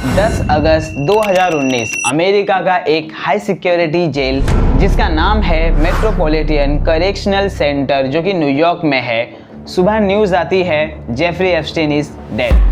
10 अगस्त 2019 America का एक high security jail जिसका नाम है मेट्रोपॉलिटन करेक्शनल सेंटर जो कि न्यूयॉर्क में है, सुबह न्यूज़ आती है जेफरी एप्स्टीन इज डेड।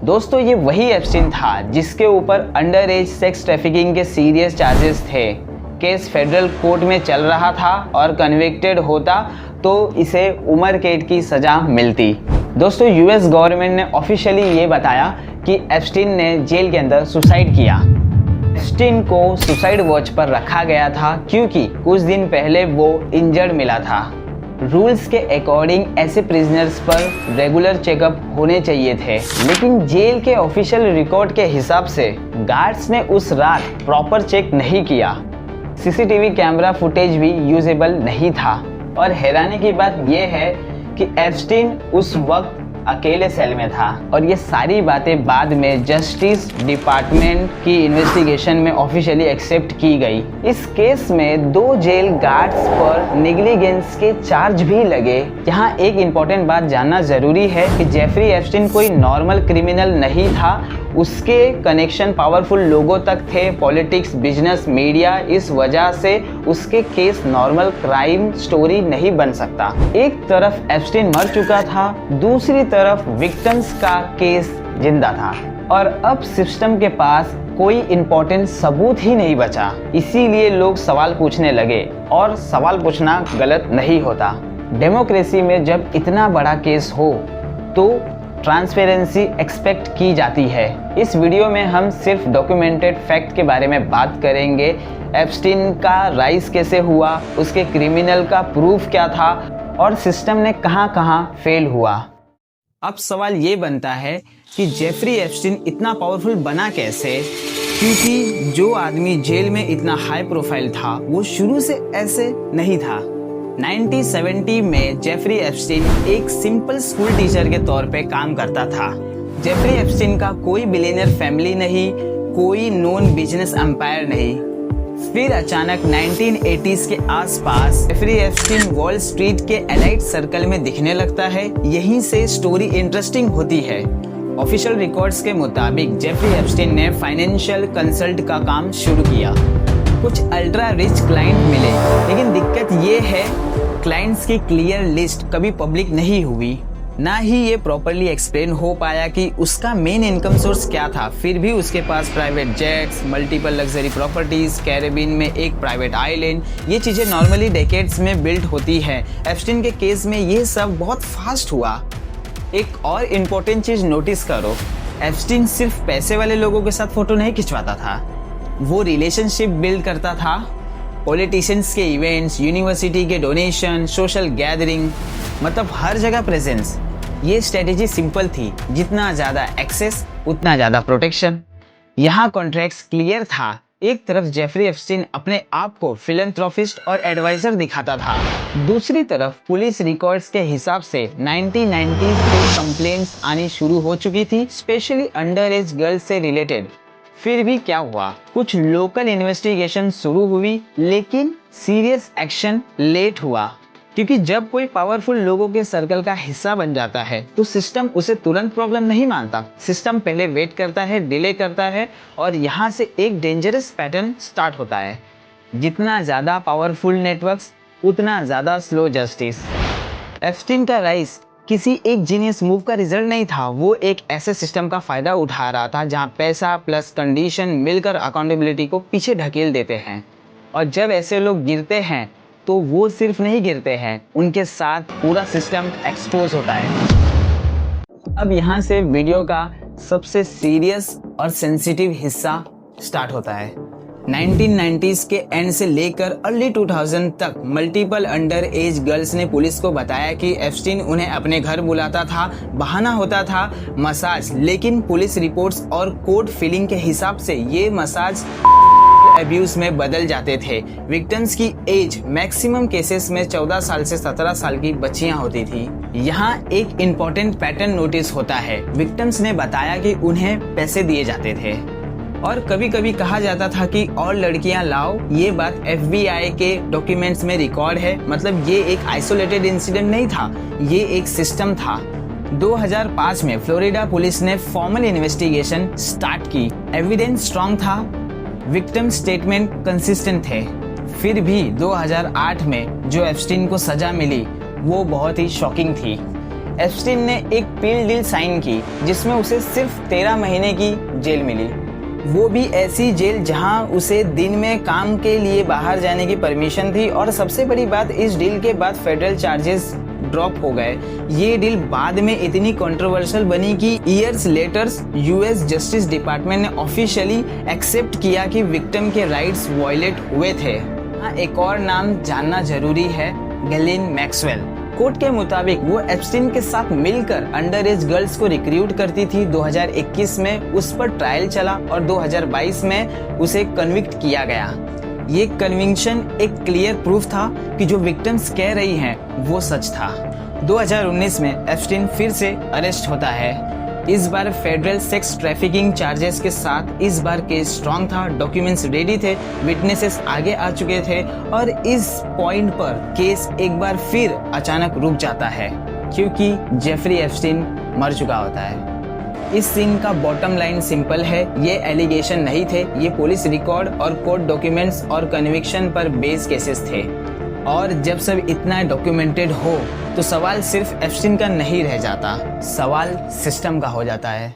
दोस्तों ये वही एप्स्टीन था जिसके ऊपर अंडर एज सेक्स ट्रैफिकिंग के सीरियस चार्जेस थे। केस फेडरल कोर्ट में चल रहा था और कन्विक्टेड होता तो इसे उम्र कैद की सजा मिलती। दोस्तों यूएस गवर्नमेंट ने ऑफिशियली ये बताया कि एप्स्टीन ने जेल के अंदर सुसाइड किया। एप्स्टीन को सुसाइड वॉच पर रखा गया था क्योंकि कुछ दिन पहले वो इंजर्ड मिला था। रूल्स के अकॉर्डिंग ऐसे प्रिजनर्स पर रेगुलर चेकअप होने चाहिए थे, लेकिन जेल के ऑफिशियल रिकॉर्ड के हिसाब से गार्ड्स ने उस रात प्रॉपर चेक नहीं किया। सीसीटीवी कैमरा फुटेज भी यूजेबल नहीं था और हैरानी की बात यह है कि एप्स्टीन उस वक्त अकेले सेल में था और ये सारी बातें बाद में जस्टिस डिपार्टमेंट की इन्वेस्टिगेशन में ऑफिशियली एक्सेप्ट की गई। इस केस में 2 जेल गार्ड्स पर नेग्लिजेंस के चार्ज भी लगे। यहाँ एक इम्पॉर्टेंट बात जानना जरूरी है कि जेफरी एप्स्टीन कोई नॉर्मल क्रिमिनल नहीं था, उसके कनेक्शन पावरफुल लोगों तक थे, पॉलिटिक्स, बिजनेस, मीडिया। इस वजह से उसके केस नॉर्मल क्राइम स्टोरी नहीं बन सकता। एक तरफ एप्स्टीन मर चुका था, दूसरी तरफ विक्टिम्स का केस जिंदा था और अब सिस्टम के पास कोई इम्पोर्टेंट सबूत ही नहीं बचा। इसीलिए लोग सवाल पूछने लगे और सवाल पूछना गलत नहीं होता। डेमोक्रेसी में जब इतना बड़ा केस हो तो ट्रांसपेरेंसी एक्सपेक्ट की जाती है। इस वीडियो में हम सिर्फ डॉक्यूमेंटेड फैक्ट के बारे में बात करेंगे। एप्स्टीन का राइज कैसे हुआ, उसके क्रिमिनल का प्रूफ क्या था और सिस्टम ने कहां फेल हुआ। अब सवाल ये बनता है कि जेफरी एप्स्टीन इतना पावरफुल बना कैसे, क्योंकि जो आदमी जेल में इतना हाई प्रोफाइल था वो शुरू से ऐसे नहीं था। 1970 में जेफरी एप्स्टीन एक सिंपल स्कूल टीचर के तौर पे काम करता था। जेफरी एप्स्टीन का कोई बिलियनर फैमिली नहीं, कोई नोन बिजनेस एम्पायर नहीं। फिर अचानक 1980s के आसपास जेफरी एप्स्टीन वॉल स्ट्रीट के एलाइट सर्कल में दिखने लगता है। यहीं से स्टोरी इंटरेस्टिंग होती है। ऑफिशियल रिकॉर्ड्स के मुताबिक जेफरी एप्स्टीन ने फाइनेंशियल कंसल्ट का काम शुरू किया। कुछ अल्ट्रा रिच क्लाइंट मिले, लेकिन दिक्कत ये है क्लाइंट्स की क्लियर लिस्ट कभी पब्लिक नहीं हुई, ना ही ये प्रॉपर्ली एक्सप्लेन हो पाया कि उसका मेन इनकम सोर्स क्या था। फिर भी उसके पास private jets, multiple luxury properties, Caribbean में एक प्राइवेट आइलैंड, ये चीजें नॉर्मली डेकेड्स में बिल्ड होती है। एप्स्टीन के केस में ये सब बहुत फास्ट हुआ। एक और इम्पोर्टेंट चीज नोटिस करो, एप्स्टीन सिर्फ पैसे वाले लोगों के साथ फोटो नहीं खिंचवाता था, वो रिलेशनशिप बिल्ड करता था। पॉलिटिशियंस के इवेंट्स, यूनिवर्सिटी के डोनेशन, सोशल गैदरिंग, मतलब हर जगह प्रेजेंस। ये स्ट्रेटेजी सिंपल थी, जितना ज़्यादा एक्सेस उतना ज़्यादा प्रोटेक्शन। यहाँ कॉन्ट्रैक्ट्स क्लियर था। एक तरफ जेफरी एप्स्टीन अपने आप को फिलैंथ्रोपिस्ट और एडवाइजर दिखाता था, दूसरी तरफ पुलिस रिकॉर्ड्स के हिसाब से 1990s से कंप्लेंट्स आनी शुरू हो चुकी थी, स्पेशली अंडर एज गर्ल्स से रिलेटेड। फिर भी क्या हुआ, कुछ लोकल इन्वेस्टिगेशन शुरू हुई, लेकिन सीरियस एक्शन लेट हुआ, क्योंकि जब कोई पावरफुल लोगों के सर्कल का हिस्सा बन जाता है तो सिस्टम उसे तुरंत प्रॉब्लम नहीं मानता। सिस्टम पहले वेट करता है, डिले करता है और यहाँ से एक डेंजरस पैटर्न स्टार्ट होता है। जितना ज़्यादा पावरफुल नेटवर्क्स उतना ज़्यादा स्लो जस्टिस। एप्स्टीन का राइज किसी एक जीनियस मूव का रिजल्ट नहीं था, वो एक ऐसे सिस्टम का फायदा उठा रहा था जहाँ पैसा प्लस कंडीशन मिलकर अकाउंटेबिलिटी को पीछे ढकेल देते हैं। और जब ऐसे लोग गिरते हैं तो वो सिर्फ नहीं गिरते हैं, उनके साथ पूरा सिस्टम एक्सपोज होता है। अब यहाँ से वीडियो का सबसे सीरियस और सेंसिटिव हिस्सा स्टार्ट होता है। 1990s के एंड से लेकर अर्ली 2000 तक मल्टीपल अंडर एज गर्ल्स ने पुलिस को बताया कि एप्स्टीन उन्हें अपने घर बुलाता था, बहाना होता था मसाज, लेकिन पुलिस रिपोर्ट्स और कोर्ट फीलिंग के हिसाब से ये मसाज अब्यूज में बदल जाते थे। विक्टिम्स की एज मैक्सिमम केसेस में 14 साल से 17 साल की बच्चियां होती थी। यहाँ एक इम्पोर्टेंट पैटर्न नोटिस होता है। विक्टिम्स ने बताया कि उन्हें पैसे दिए जाते थे और कभी कभी कहा जाता था कि और लड़कियां लाओ। ये बात FBI के डॉक्यूमेंट्स में रिकॉर्ड है। मतलब ये एक आइसोलेटेड इंसिडेंट नहीं था, ये एक सिस्टम था। 2005 में फ्लोरिडा पुलिस ने फॉर्मल इन्वेस्टिगेशन स्टार्ट की। एविडेंस स्ट्रॉन्ग था, विक्टिम स्टेटमेंट कंसिस्टेंट थे। फिर भी 2008 में जो एप्स्टीन को सजा मिली वो बहुत ही शॉकिंग थी। एप्स्टीन ने एक प्ली डील साइन की जिसमें उसे सिर्फ 13 महीने की जेल मिली, वो भी ऐसी जेल जहां उसे दिन में काम के लिए बाहर जाने की परमिशन थी। और सबसे बड़ी बात, इस डील के बाद फेडरल चार्जेस ड्रॉप हो गए। ये डील बाद में इतनी कंट्रोवर्शियल बनी कि years letters US justice department ने ऑफिशियली एक्सेप्ट किया कि विक्टिम के राइट्स वायलेट हुए थे। एक और नाम जानना जरूरी है, गैलिन मैक्सवेल। कोर्ट के मुताबिक वो एप्स्टीन के साथ मिलकर अंडर एज गर्ल्स को रिक्रूट करती थी। 2021 में उस पर ट्रायल चला और 2022 में उसे कन्विक्ट किया गया। ये कन्विक्शन एक क्लियर प्रूफ था कि जो विक्टिम्स कह रही हैं वो सच था। 2019 में एप्स्टीन फिर से अरेस्ट होता है, इस बार फेडरल सेक्स ट्रैफिकिंग चार्जेस के साथ। इस बार केस स्ट्रॉन्ग था, डॉक्यूमेंट्स रेडी थे, विटनेसेस आगे आ चुके थे और इस पॉइंट पर केस एक बार फिर अचानक रुक जाता है क्योंकि जेफरी एप्स्टीन मर चुका होता है। इस सीन का बॉटम लाइन सिंपल है, ये एलिगेशन नहीं थे, ये पुलिस रिकॉर्ड और कोर्ट डॉक्यूमेंट्स और कन्विक्शन पर बेस केसेस थे। और जब सब इतना डॉक्यूमेंटेड हो तो सवाल सिर्फ एप्स्टीन का नहीं रह जाता, सवाल सिस्टम का हो जाता है।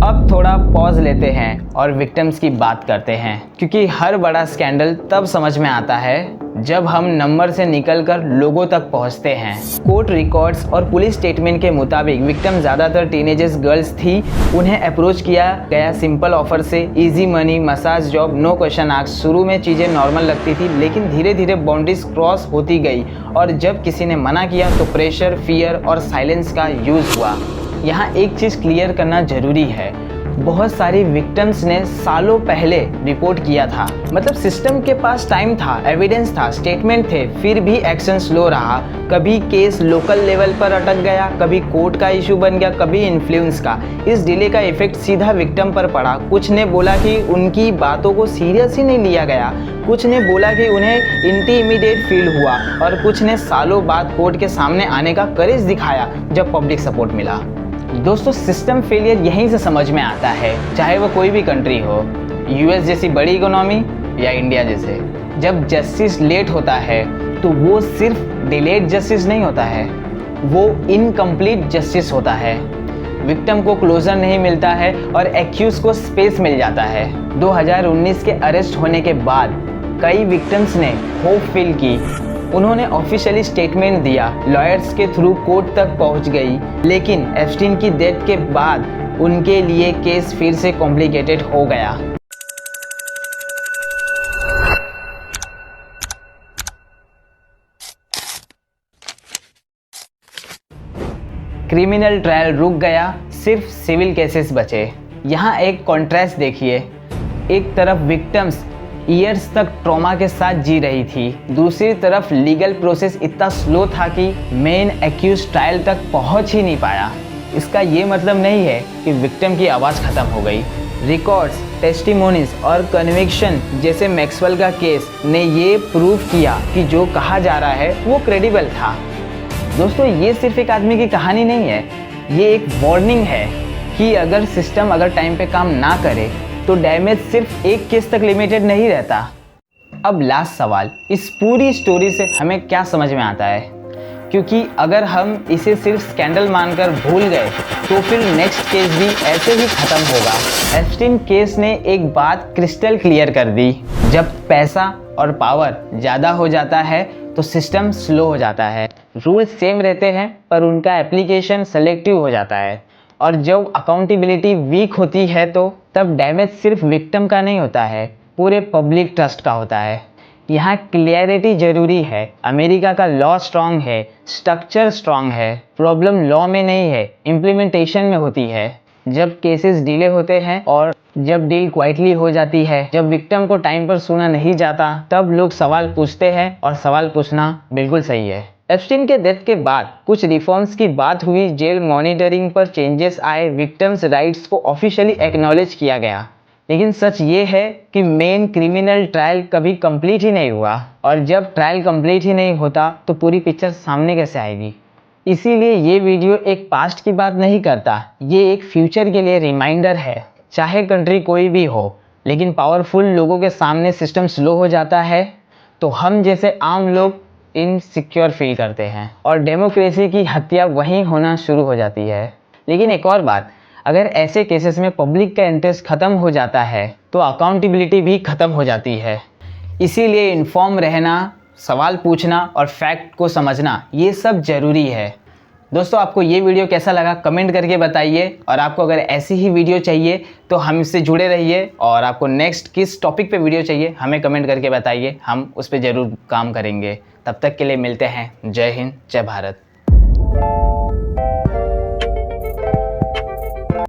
अब थोड़ा पॉज लेते हैं और विक्टिम्स की बात करते हैं, क्योंकि हर बड़ा स्कैंडल तब समझ में आता है जब हम नंबर से निकलकर लोगों तक पहुंचते हैं। कोर्ट रिकॉर्ड्स और पुलिस स्टेटमेंट के मुताबिक विक्टिम ज़्यादातर टीनेजर्स गर्ल्स थी। उन्हें अप्रोच किया गया सिंपल ऑफर से, easy money, massage job, no question asked. शुरू में चीज़ें नॉर्मल लगती थी लेकिन धीरे धीरे बाउंड्रीज क्रॉस होती गई और जब किसी ने मना किया तो प्रेशर, फियर और साइलेंस का यूज़ हुआ। यहाँ एक चीज़ क्लियर करना ज़रूरी है, बहुत सारी विक्टिम्स ने सालों पहले रिपोर्ट किया था। मतलब सिस्टम के पास टाइम था, एविडेंस था, स्टेटमेंट थे, फिर भी एक्शन स्लो रहा। कभी केस लोकल लेवल पर अटक गया, कभी कोर्ट का इशू बन गया, कभी इन्फ्लुएंस का। इस डिले का इफेक्ट सीधा विक्टिम पर पड़ा। कुछ ने बोला कि उनकी बातों को सीरियस ही नहीं लिया गया, कुछ ने बोला कि उन्हें इंटीमिडेट फील हुआ और कुछ ने सालों बाद कोर्ट के सामने आने का करेज दिखाया जब पब्लिक सपोर्ट मिला। दोस्तों, सिस्टम फेलियर यहीं से समझ में आता है, चाहे वो कोई भी कंट्री हो, US जैसी बड़ी इकोनॉमी या इंडिया जैसे। जब जस्टिस लेट होता है तो वो सिर्फ डिलेड जस्टिस नहीं होता है, वो इनकम्प्लीट जस्टिस होता है। विक्टिम को क्लोजर नहीं मिलता है और एक्यूज को स्पेस मिल जाता है। 2019 के अरेस्ट होने के बाद कई विक्टिम्स ने होप फील की, उन्होंने ऑफिशियली स्टेटमेंट दिया, लॉयर्स के थ्रू कोर्ट तक पहुंच गई। लेकिन एप्स्टीन की डेथ के बाद उनके लिए केस फिर से कॉम्प्लिकेटेड हो गया। क्रिमिनल ट्रायल रुक गया, सिर्फ सिविल केसेस बचे। यहाँ एक कॉन्ट्रास्ट देखिए, एक तरफ विक्टिम्स ईयर्स तक ट्रॉमा के साथ जी रही थी, दूसरी तरफ लीगल प्रोसेस इतना स्लो था कि मेन एक्यूज ट्रायल तक पहुंच ही नहीं पाया। इसका ये मतलब नहीं है कि विक्टिम की आवाज़ ख़त्म हो गई। रिकॉर्ड्स, टेस्टिमोनीज और कन्विक्शन जैसे मैक्सवेल का केस ने ये प्रूफ किया कि जो कहा जा रहा है वो क्रेडिबल था। दोस्तों, ये सिर्फ एक आदमी की कहानी नहीं है, ये एक वार्निंग है कि अगर सिस्टम टाइम पे काम ना करे तो डैमेज सिर्फ एक केस तक लिमिटेड नहीं रहता। अब लास्ट सवाल, इस पूरी स्टोरी से हमें क्या समझ में आता है? क्योंकि अगर हम इसे सिर्फ स्कैंडल मानकर भूल गए तो फिर नेक्स्ट केस भी ऐसे ही खत्म होगा। एप्स्टीन केस ने एक बात क्रिस्टल क्लियर कर दी, जब पैसा और पावर ज़्यादा हो जाता है तो सिस्टम स्लो हो जाता है। रूल सेम रहते हैं पर उनका एप्लीकेशन सेलेक्टिव हो जाता है, और जब अकाउंटेबिलिटी वीक होती है तो तब डैमेज सिर्फ विक्टिम का नहीं होता है, पूरे पब्लिक ट्रस्ट का होता है। यहाँ क्लियरिटी जरूरी है। अमेरिका का लॉ स्ट्रांग है, स्ट्रक्चर स्ट्रांग है, प्रॉब्लम लॉ में नहीं है, इम्प्लीमेंटेशन में होती है। जब केसेस डिले होते हैं और जब डील क्वाइटली हो जाती है, जब विक्टिम को टाइम पर सुना नहीं जाता, तब लोग सवाल पूछते हैं और सवाल पूछना बिल्कुल सही है। एप्स्टीन के डेथ के बाद कुछ रिफॉर्म्स की बात हुई, जेल मॉनिटरिंग पर चेंजेस आए, विक्टिम्स राइट्स को ऑफिशियली एक्नॉलेज किया गया। लेकिन सच ये है कि मेन क्रिमिनल ट्रायल कभी कंप्लीट ही नहीं हुआ, और जब ट्रायल कंप्लीट ही नहीं होता तो पूरी पिक्चर सामने कैसे आएगी। इसीलिए ये वीडियो एक पास्ट की बात नहीं करता, ये एक फ्यूचर के लिए रिमाइंडर है। चाहे कंट्री कोई भी हो, लेकिन पावरफुल लोगों के सामने सिस्टम स्लो हो जाता है तो हम जैसे आम लोग इनसिक्योर फील करते हैं और डेमोक्रेसी की हत्या वहीं होना शुरू हो जाती है। लेकिन एक और बात, अगर ऐसे केसेस में पब्लिक का इंटरेस्ट ख़त्म हो जाता है तो अकाउंटेबिलिटी भी ख़त्म हो जाती है। इसीलिए इन्फॉर्म रहना, सवाल पूछना और फैक्ट को समझना, ये सब ज़रूरी है। दोस्तों, आपको ये वीडियो कैसा लगा कमेंट करके बताइए, और आपको अगर ऐसी ही वीडियो चाहिए तो हमसे जुड़े रहिए, और आपको नेक्स्ट किस टॉपिक पे वीडियो चाहिए हमें कमेंट करके बताइए, हम उस पर ज़रूर काम करेंगे। तब तक के लिए मिलते हैं। जय हिंद, जय भारत।